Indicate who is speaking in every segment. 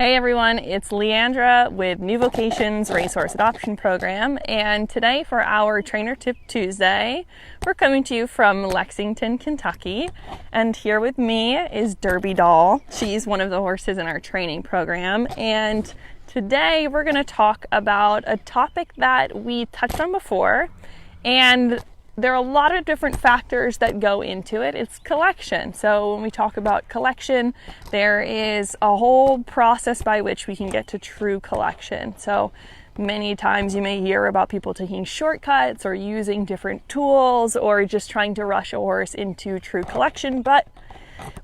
Speaker 1: Hey everyone, it's Leandra with New Vocations Racehorse Adoption Program, and today for our Trainer Tip Tuesday, we're coming to you from Lexington, Kentucky, and here with me is Derby Doll. She's one of the horses in our training program, and today we're going to talk about a topic that we touched on before, and there are a lot of different factors that go into it. It's collection. So when we talk about collection, there is a whole process by which we can get to true collection. So many times you may hear about people taking shortcuts or using different tools or just trying to rush a horse into true collection. But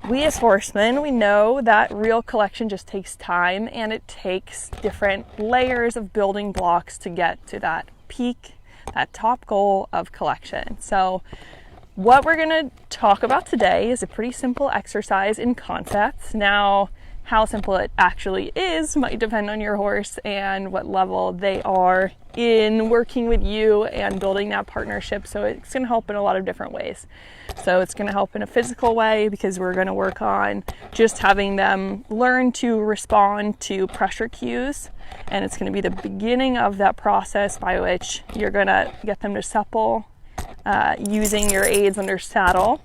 Speaker 1: we as horsemen, we know that real collection just takes time, and it takes different layers of building blocks to get to that peak, that top goal of collection. So what we're going to talk about today is a pretty simple exercise in concept. Now, how simple it actually is might depend on your horse and what level they are in working with you and building that partnership. So it's going to help in a lot of different ways. So it's going to help in a physical way because we're going to work on just having them learn to respond to pressure cues. And it's going to be the beginning of that process by which you're going to get them to supple using your aids under saddle.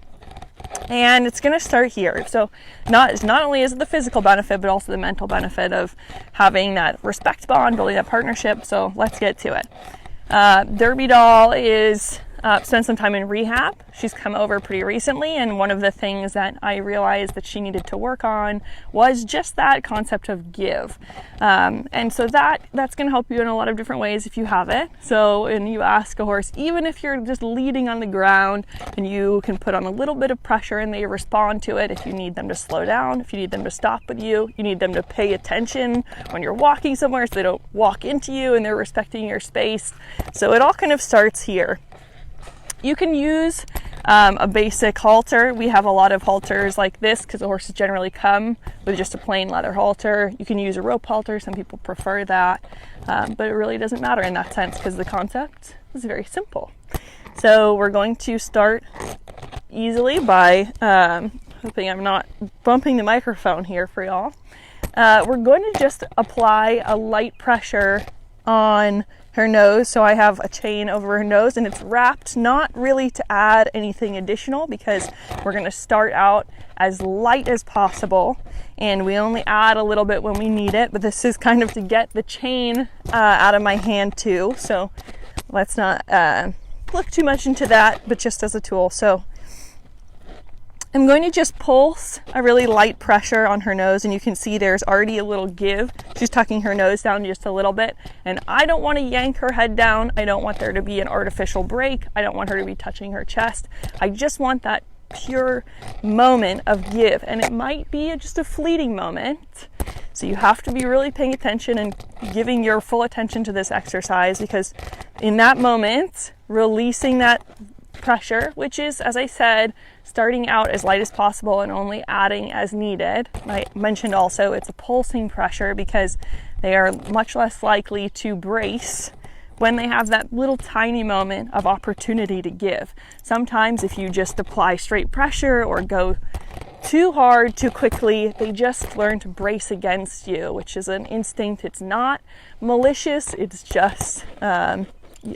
Speaker 1: And it's going to start here. So not only is it the physical benefit, but also the mental benefit of having that respect bond, building that partnership. So let's get to it. Derby Doll is spent some time in rehab. She's come over pretty recently, and one of the things that I realized that she needed to work on was just that concept of give. And so that's going to help you in a lot of different ways if you have it. So when you ask a horse, even if you're just leading on the ground, and you can put on a little bit of pressure and they respond to it. If you need them to slow down, if you need them to stop with you need them to pay attention when you're walking somewhere so they don't walk into you and they're respecting your space. So it all kind of starts here. You can use a basic halter. We have a lot of halters like this because the horses generally come with just a plain leather halter. You can use a rope halter. Some people prefer that, but it really doesn't matter in that sense because the concept is very simple. So we're going to start easily by hoping I'm not bumping the microphone here for y'all. We're going to just apply a light pressure on her nose. So I have a chain over her nose and it's wrapped, not really to add anything additional because we're going to start out as light as possible and we only add a little bit when we need it, but this is kind of to get the chain out of my hand too. So let's not look too much into that, but just as a tool. So I'm going to just pulse a really light pressure on her nose, and you can see there's already a little give. She's tucking her nose down just a little bit, and I don't want to yank her head down. I don't want there to be an artificial break. I don't want her to be touching her chest. I just want that pure moment of give, and it might be just a fleeting moment. So you have to be really paying attention and giving your full attention to this exercise because in that moment, releasing that pressure, which is, as I said, starting out as light as possible and only adding as needed. I mentioned also it's a pulsing pressure because they are much less likely to brace when they have that little tiny moment of opportunity to give. Sometimes if you just apply straight pressure or go too hard, too quickly, they just learn to brace against you, which is an instinct. It's not malicious, it's just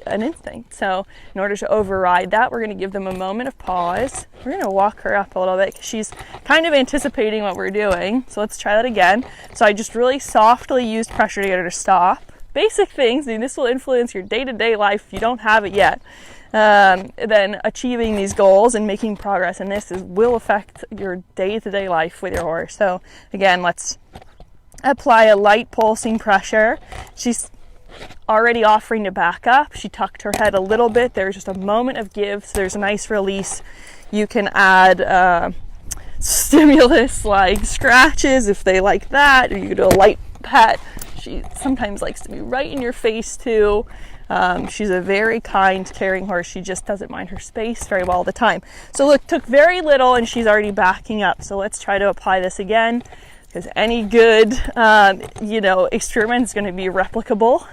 Speaker 1: an instinct. So in order to override that, we're going to give them a moment of pause. We're going to walk her up a little bit because she's kind of anticipating what we're doing. So let's try that again. So I just really softly used pressure to get her to stop. Basic things, and this will influence your day-to-day life if you don't have it yet. Then achieving these goals and making progress in this will affect your day-to-day life with your horse. So again, let's apply a light pulsing pressure. She's already offering to back up. She tucked her head a little bit. There's just a moment of give, so there's a nice release. You can add stimulus like scratches if they like that, or you could do a light pet. She sometimes likes to be right in your face too. She's a very kind, caring horse. She just doesn't mind her space very well all the time. So look, took very little and she's already backing up. So let's try to apply this again because any good experiment is going to be replicable.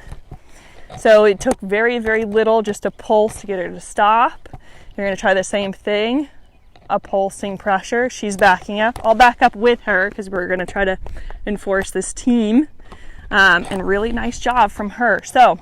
Speaker 1: So it took very, very little just a pulse to get her to stop. You're going to try the same thing. a pulsing pressure. She's backing up. I'll back up with her because we're going to try to enforce this team. And really nice job from her. So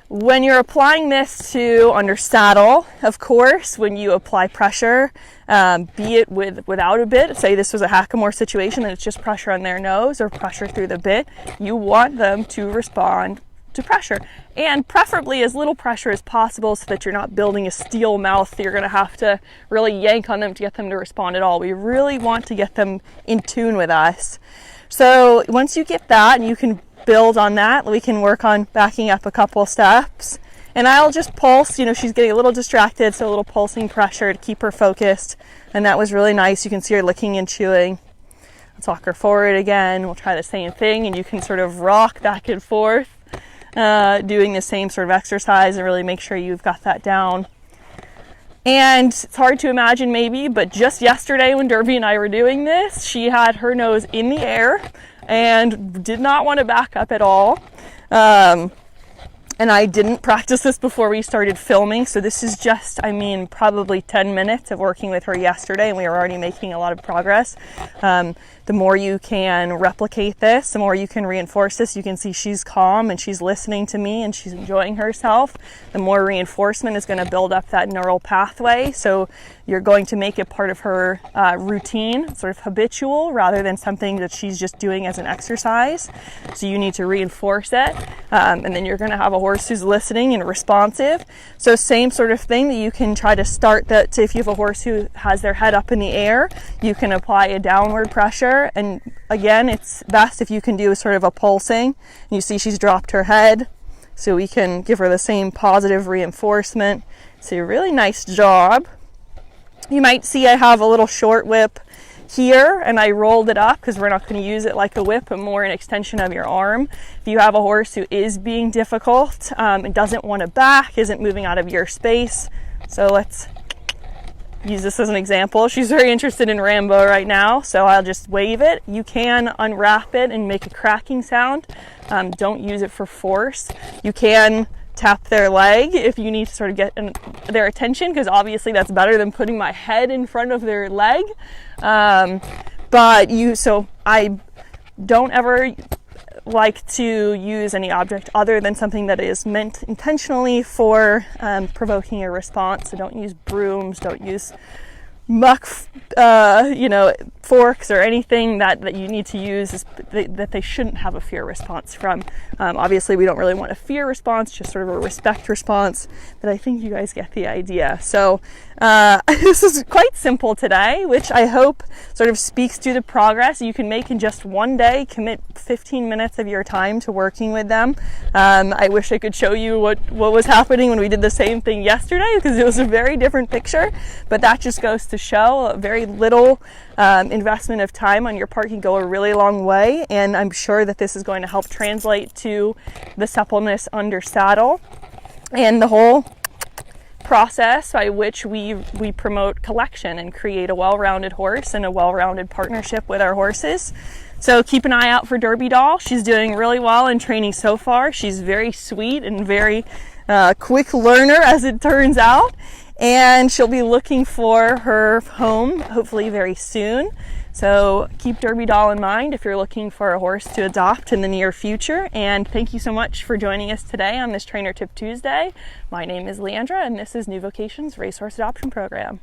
Speaker 1: when you're applying this to under saddle, of course, when you apply pressure, be it without a bit, say this was a hackamore situation and it's just pressure on their nose or pressure through the bit, you want them to respond to pressure, and preferably as little pressure as possible so that you're not building a steel mouth that you're going to have to really yank on them to get them to respond at all. We really want to get them in tune with us. So once you get that and you can build on that, we can work on backing up a couple steps, and I'll just pulse. You know, she's getting a little distracted, so a little pulsing pressure to keep her focused, and that was really nice. You can see her licking and chewing. Let's walk her forward again. We'll try the same thing, and you can sort of rock back and forth, doing the same sort of exercise, and really make sure you've got that down. And it's hard to imagine maybe, but just yesterday when Derby and I were doing this, she had her nose in the air and did not want to back up at all. And I didn't practice this before we started filming, so this is just, probably 10 minutes of working with her yesterday, and we were already making a lot of progress. The more you can replicate this, the more you can reinforce this. You can see she's calm and she's listening to me and she's enjoying herself. The more reinforcement is going to build up that neural pathway, so you're going to make it part of her routine, sort of habitual, rather than something that she's just doing as an exercise. So you need to reinforce it, and then you're going to have a horse who's listening and responsive. So same sort of thing that you can try to start that. So if you have a horse who has their head up in the air, you can apply a downward pressure. And again, it's best if you can do sort of a pulsing. You see she's dropped her head, so we can give her the same positive reinforcement. So really nice job. You might see I have a little short whip here, and I rolled it up because we're not going to use it like a whip, but more an extension of your arm. If you have a horse who is being difficult and doesn't want to back, isn't moving out of your space, so let's use this as an example. She's very interested in Rambo right now, so I'll just wave it. You can unwrap it and make a cracking sound. Don't use it for force. You can tap their leg if you need to sort of get their attention, because obviously that's better than putting my head in front of their leg. So I don't ever like to use any object other than something that is meant intentionally for provoking a response. So don't use brooms, don't use muck, forks or anything that you need to use that they shouldn't have a fear response from. Obviously we don't really want a fear response, just sort of a respect response, but I think you guys get the idea. So this is quite simple today, which I hope sort of speaks to the progress you can make in just one day. Commit 15 minutes of your time to working with them. I wish I could show you what was happening when we did the same thing yesterday, because it was a very different picture, but that just goes to show very little investment of time on your part can go a really long way, and I'm sure that this is going to help translate to the suppleness under saddle and the whole process by which we promote collection and create a well-rounded horse and a well-rounded partnership with our horses. So keep an eye out for Derby Doll. She's doing really well in training so far. She's very sweet and very quick learner, as it turns out, and she'll be looking for her home hopefully very soon. So keep Derby Doll in mind if you're looking for a horse to adopt in the near future. And thank you so much for joining us today on this Trainer Tip Tuesday. My name is Leandra, and this is New Vocations Racehorse Adoption Program.